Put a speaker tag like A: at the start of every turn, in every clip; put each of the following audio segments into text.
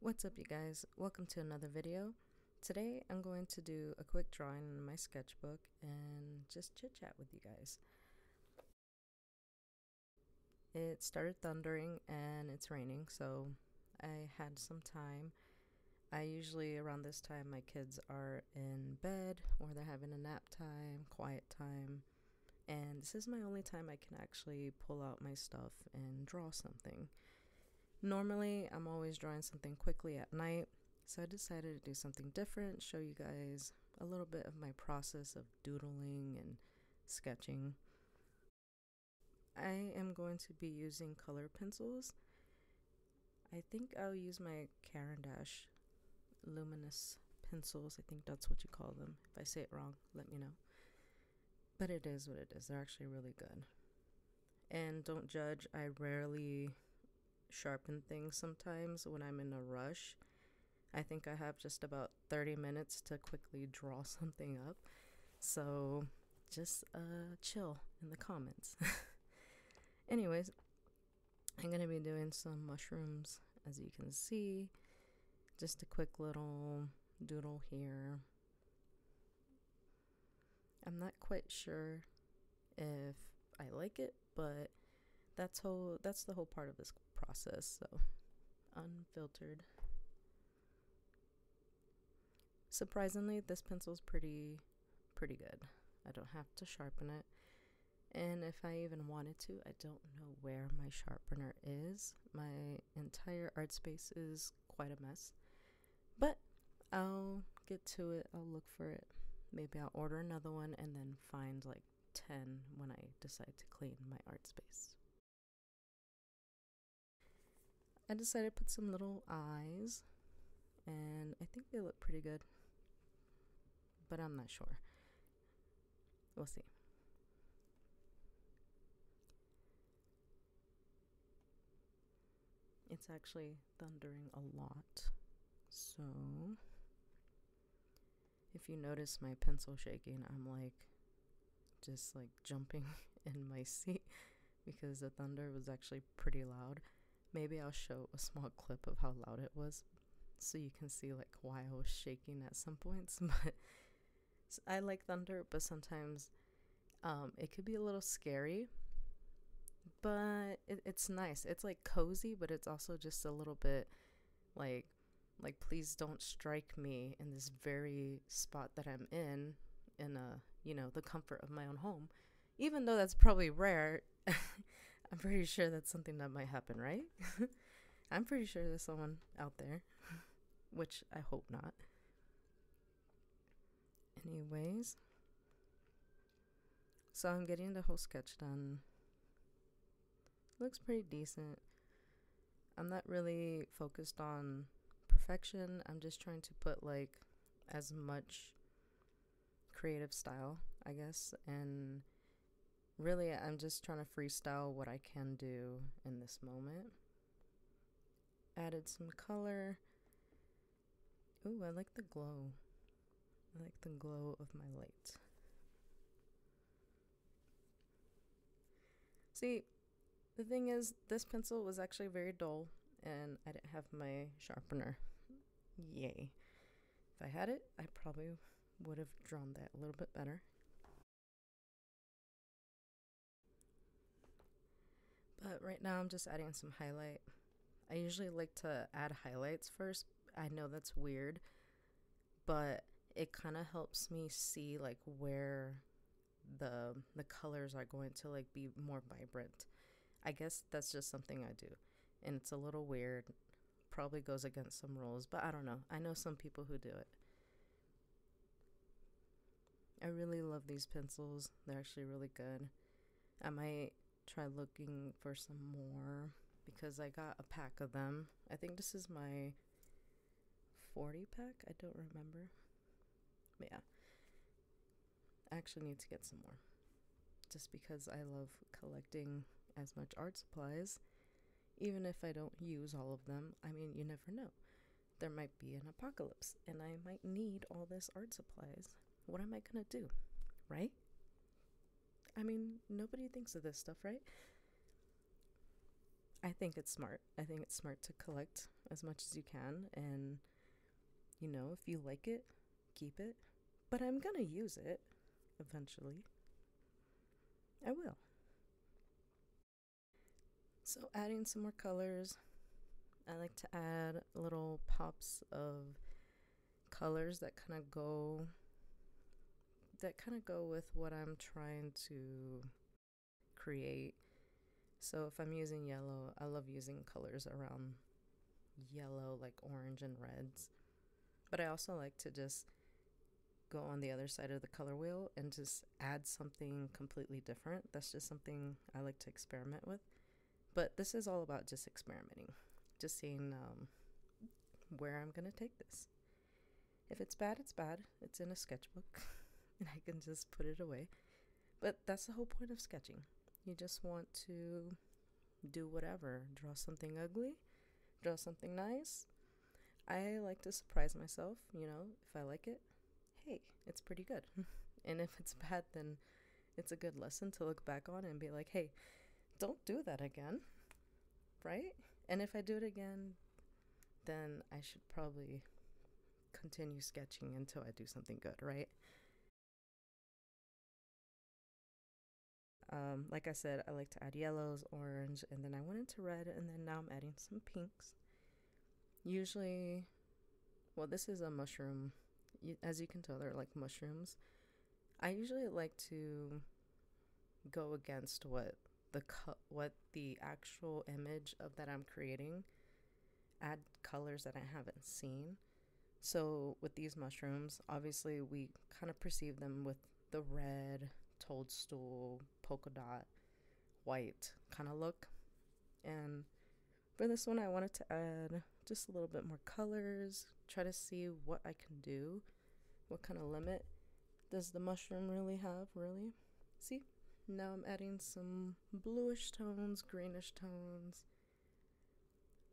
A: What's up, you guys? Welcome to another video. Today I'm going to do a quick drawing in my sketchbook and just chit chat with you guys. It started thundering and it's raining, so I had some time. I usually around this time my kids are in bed or they're having a nap time, quiet time, and this is my only time I can actually pull out my stuff and draw something. Normally, I'm always drawing something quickly at night, so I decided to do something different, show you guys a little bit of my process of doodling and sketching. I am going to be using color pencils. I think I'll use my Caran d'Ache luminous pencils. I think that's what you call them. If I say it wrong, let me know. But it is what it is. They're actually really good. And don't judge, I rarely sharpen things sometimes when I'm in a rush. I think I have just about 30 minutes to quickly draw something up. So just chill in the comments. Anyways, I'm going to be doing some mushrooms, as you can see. Just a quick little doodle here. I'm not quite sure if I like it, but that's the whole part of this process, so unfiltered. Surprisingly, this pencil's pretty good. I don't have to sharpen it, and if I even wanted to, I don't know where my sharpener is. My entire art space is quite a mess, but I'll get to it. I'll look for it. Maybe I'll order another one and then find like 10 when I decide to clean my art space. I decided to put some little eyes, and I think they look pretty good, but I'm not sure. We'll see. It's actually thundering a lot, so if you notice my pencil shaking, I'm like just like jumping in my seat because the thunder was actually pretty loud. Maybe I'll show a small clip of how loud it was so you can see like why I was shaking at some points. But I like thunder, but sometimes it could be a little scary, but it's nice. It's like cozy, but it's also just a little bit like please don't strike me in this very spot that I'm in the comfort of my own home. Even though that's probably rare, I'm pretty sure that's something that might happen, right? I'm pretty sure there's someone out there, which I hope not. Anyways, so I'm getting the whole sketch done. Looks pretty decent. I'm not really focused on perfection. I'm just trying to put like as much creative style, I guess, and really I'm just trying to freestyle what I can do in this moment. Added some color. Ooh, I like the glow. I like the glow of my light. See, the thing is, this pencil was actually very dull and I didn't have my sharpener. Yay. If I had it, I probably would have drawn that a little bit better. But right now I'm just adding some highlight. I usually like to add highlights first. I know that's weird, but it kind of helps me see like where the colors are going to like be more vibrant. I guess that's just something I do, and it's a little weird. Probably goes against some rules, but I don't know. I know some people who do it. I really love these pencils. They're actually really good. I might try looking for some more because I got a pack of them. I think this is my 40 pack. I don't remember. But yeah, I actually need to get some more just because I love collecting as much art supplies, even if I don't use all of them. I mean, you never know. There might be an apocalypse and I might need all this art supplies. What am I gonna do, right? I mean, nobody thinks of this stuff, right? I think it's smart. I think it's smart to collect as much as you can. And, you know, if you like it, keep it. But I'm going to use it eventually. I will. So, adding some more colors. I like to add little pops of colors that kind of go with what I'm trying to create. So if I'm using yellow, I love using colors around yellow, like orange and reds. But I also like to just go on the other side of the color wheel and just add something completely different. That's just something I like to experiment with. But this is all about just experimenting, just seeing where I'm going to take this. If it's bad, it's bad. It's in a sketchbook and I can just put it away. But that's the whole point of sketching. You just want to do whatever. Draw something ugly, draw something nice. I like to surprise myself, you know, if I like it, hey, it's pretty good. And if it's bad, then it's a good lesson to look back on and be like, hey, don't do that again, right? And if I do it again, then I should probably continue sketching until I do something good, right? Like I said, I like to add yellows, orange, and then I went into red, and then now I'm adding some pinks. Usually, well, this is a mushroom. As you can tell, they're like mushrooms. I usually like to go against what the actual image of that I'm creating, add colors that I haven't seen. So with these mushrooms, obviously we kind of perceive them with the red, toadstool, polka dot, white kind of look. And for this one, I wanted to add just a little bit more colors, try to see what I can do, what kind of limit does the mushroom really have, really. See, now I'm adding some bluish tones, greenish tones.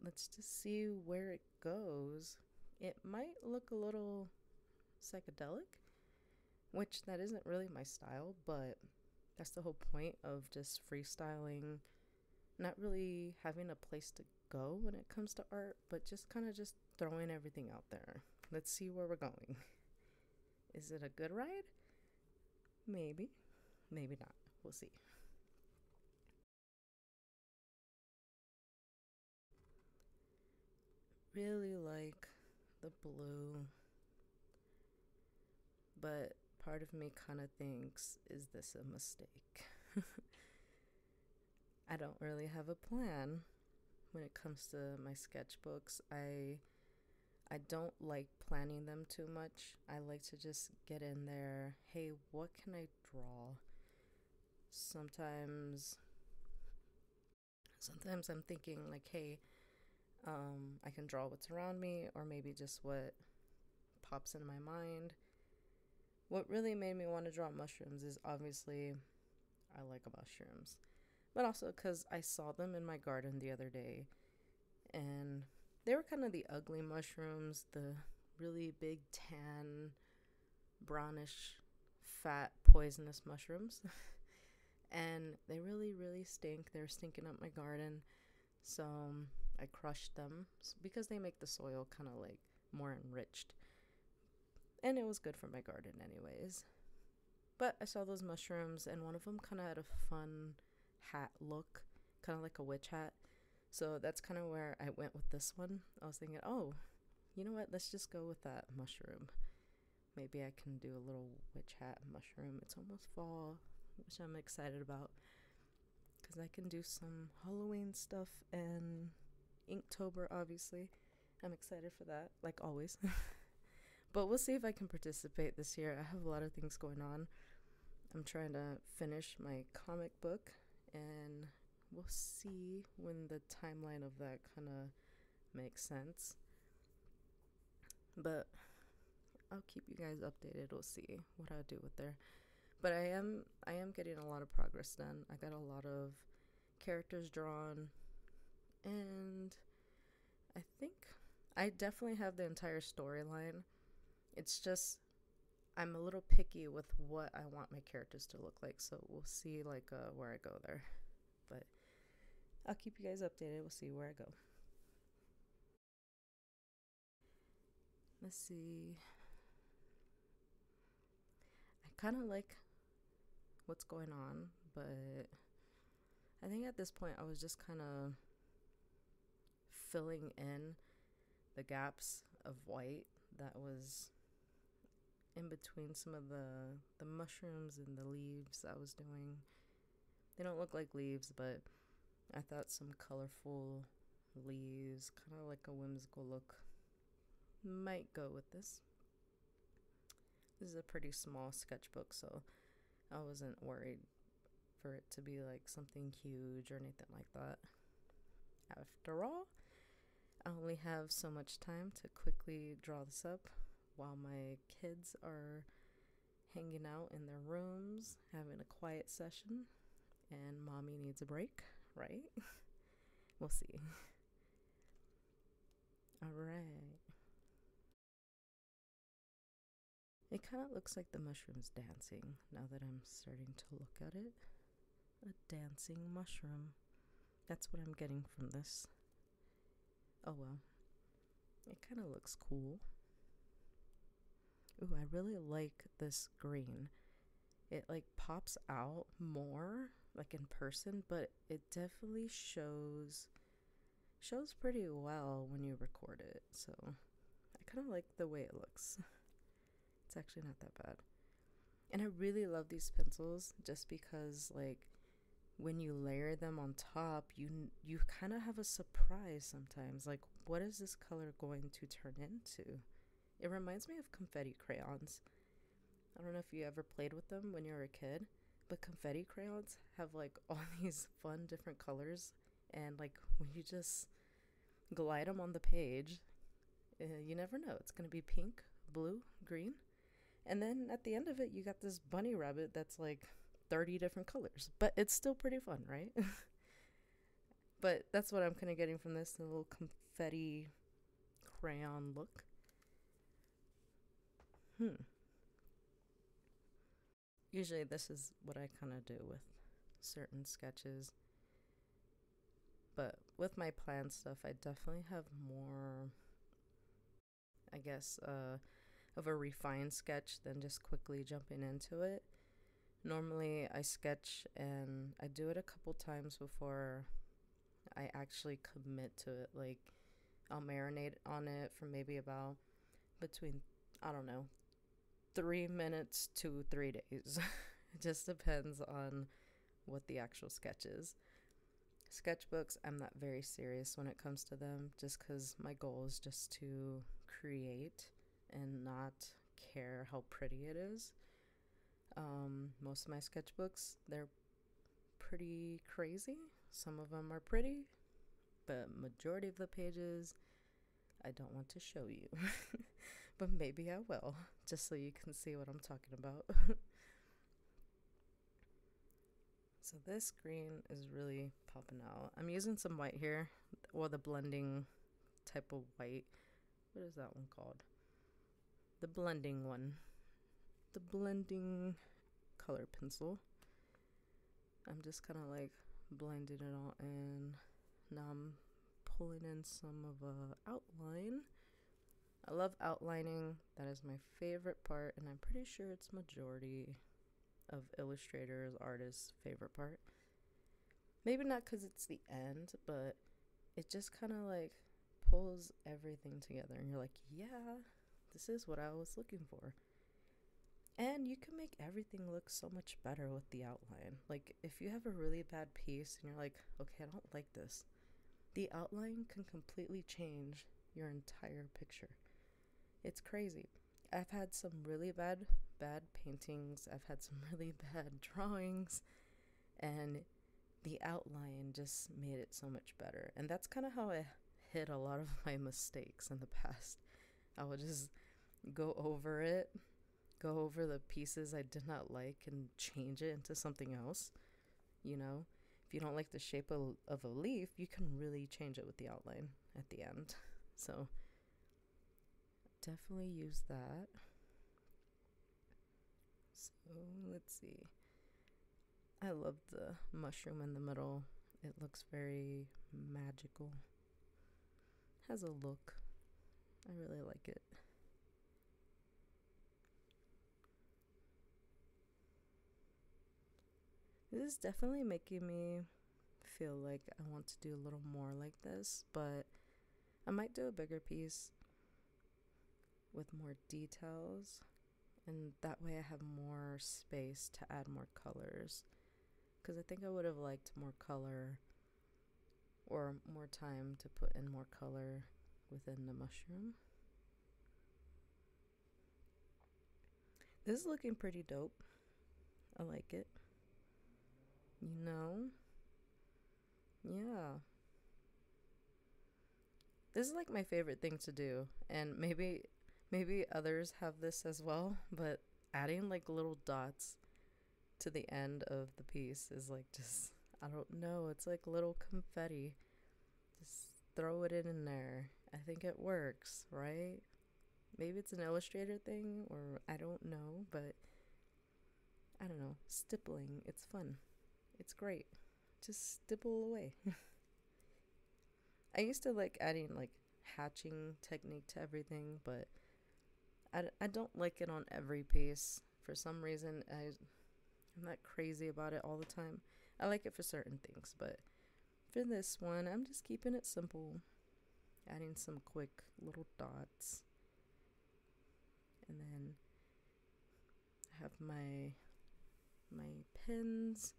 A: Let's just see where it goes. It might look a little psychedelic, which that isn't really my style, but that's the whole point of just freestyling, not really having a place to go when it comes to art, but just kind of just throwing everything out there. Let's see where we're going. Is it a good ride? Maybe, maybe not. We'll see. Really like the blue, but part of me kind of thinks, is this a mistake? I don't really have a plan when it comes to my sketchbooks. I don't like planning them too much. I like to just get in there. Hey, what can I draw? Sometimes I'm thinking like, hey, I can draw what's around me, or maybe just what pops in my mind. What really made me want to draw mushrooms is obviously I like mushrooms, but also because I saw them in my garden the other day, and they were kind of the ugly mushrooms, the really big tan, brownish, fat, poisonous mushrooms. And they really, really stink. They were stinking up my garden. So I crushed them because they make the soil kind of like more enriched. And it was good for my garden, anyways. But I saw those mushrooms, and one of them kind of had a fun hat look, kind of like a witch hat. So that's kind of where I went with this one. I was thinking, oh, you know what? Let's just go with that mushroom. Maybe I can do a little witch hat mushroom. It's almost fall, which I'm excited about, because I can do some Halloween stuff and Inktober, obviously. I'm excited for that, like always. But we'll see if I can participate this year. I have a lot of things going on. I'm trying to finish my comic book, and we'll see when the timeline of that kind of makes sense. But I'll keep you guys updated. We'll see what I do with there. But I am getting a lot of progress done. I got a lot of characters drawn, and I think I definitely have the entire storyline. It's just I'm a little picky with what I want my characters to look like, so we'll see like where I go there. But I'll keep you guys updated. We'll see where I go. Let's see. I kind of like what's going on, but I think at this point I was just kind of filling in the gaps of white that was in between some of the mushrooms and the leaves I was doing. They don't look like leaves, but I thought some colorful leaves, kind of like a whimsical look, might go with this. This is a pretty small sketchbook, so I wasn't worried for it to be like something huge or anything like that. After all, I only have so much time to quickly draw this up while my kids are hanging out in their rooms, having a quiet session, and mommy needs a break, right? We'll see. All right. It kind of looks like the mushroom's dancing now that I'm starting to look at it. A dancing mushroom. That's what I'm getting from this. Oh well. It kind of looks cool. Ooh, I really like this green. It like pops out more like in person, but it definitely shows pretty well when you record it. So I kind of like the way it looks. It's actually not that bad. And I really love these pencils just because like when you layer them on top, you kind of have a surprise sometimes. Like, what is this color going to turn into? It reminds me of confetti crayons. I don't know if you ever played with them when you were a kid, but confetti crayons have like all these fun different colors, and like when you just glide them on the page, you never know. It's gonna be pink, blue, green, and then at the end of it, you got this bunny rabbit that's like 30 different colors, but it's still pretty fun, right? But that's what I'm kind of getting from this, the little confetti crayon look. Usually this is what I kind of do with certain sketches. But with my planned stuff, I definitely have more, I guess, of a refined sketch than just quickly jumping into it. Normally I sketch and I do it a couple times before I actually commit to it. Like, I'll marinate on it for maybe about between, I don't know, 3 minutes to 3 days. It just depends on what the actual sketch is. Sketchbooks, I'm not very serious when it comes to them, just because my goal is just to create and not care how pretty it is. Most of my sketchbooks, they're pretty crazy. Some of them are pretty, but majority of the pages I don't want to show you. But maybe I will, just so you can see what I'm talking about. So this green is really popping out. I'm using some white here, or the blending type of white. What is that one called? The blending one. The blending color pencil. I'm just kind of like blending it all in. Now I'm pulling in some of a outline. I love outlining. That is my favorite part, and I'm pretty sure it's majority of illustrators, artists' favorite part. Maybe not because it's the end, but it just kind of like pulls everything together, and you're like, yeah, this is what I was looking for. And you can make everything look so much better with the outline. Like, if you have a really bad piece and you're like, okay, I don't like this, the outline can completely change your entire picture. It's crazy. I've had some really bad paintings. I've had some really bad drawings, and the outline just made it so much better. And that's kind of how I hid a lot of my mistakes in the past. I would just go over the pieces I did not like and change it into something else. You know, if you don't like the shape of a leaf, you can really change it with the outline at the end. So definitely use that. So let's see. I love the mushroom in the middle. It looks very magical. Has a look. I really like it. This is definitely making me feel like I want to do a little more like this, but I might do a bigger piece with more details, and that way I have more space to add more colors, because I think I would have liked more color or more time to put in more color within the mushroom. This is looking pretty dope. I like it. You know? Yeah. This is like my favorite thing to do, and maybe others have this as well, but adding like little dots to the end of the piece is like just, I don't know, it's like little confetti. Just throw it in there. I think it works, right? Maybe it's an illustrator thing, or I don't know, but I don't know. Stippling, it's fun. It's great. Just stipple away. I used to like adding like hatching technique to everything, but I don't like it on every piece. For some reason, I'm not crazy about it all the time. I like it for certain things, but for this one, I'm just keeping it simple. Adding some quick little dots. And then I have my pins.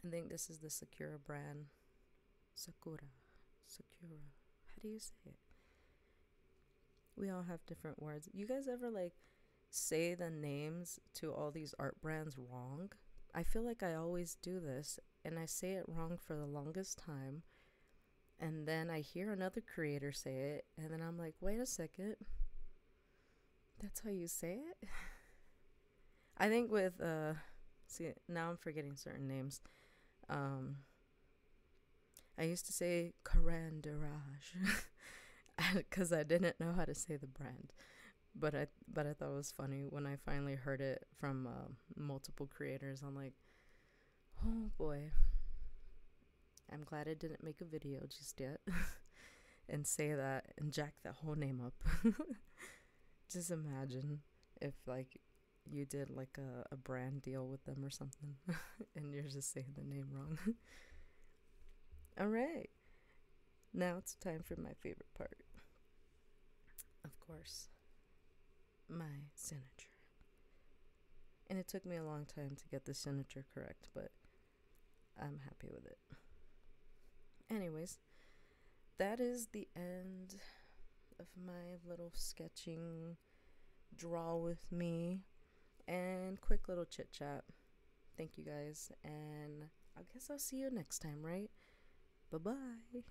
A: I think this is the Sakura brand. Sakura. How do you say it? We all have different words. You guys ever like say the names to all these art brands wrong? I feel like I always do this, and I say it wrong for the longest time. And then I hear another creator say it, and then I'm like, wait a second. That's how you say it? I think with, see, now I'm forgetting certain names. I used to say Caran d'Orage because I didn't know how to say the brand. But I thought it was funny when I finally heard it from multiple creators. I'm like, oh boy. I'm glad I didn't make a video just yet and say that and jack that whole name up. Just imagine if like you did like a brand deal with them or something and you're just saying the name wrong. All right. Now it's time for my favorite part. Of course, my signature. And it took me a long time to get the signature correct, but I'm happy with it. Anyways, that is the end of my little sketching draw with me and quick little chit chat. Thank you guys, and I guess I'll see you next time, right? Bye bye.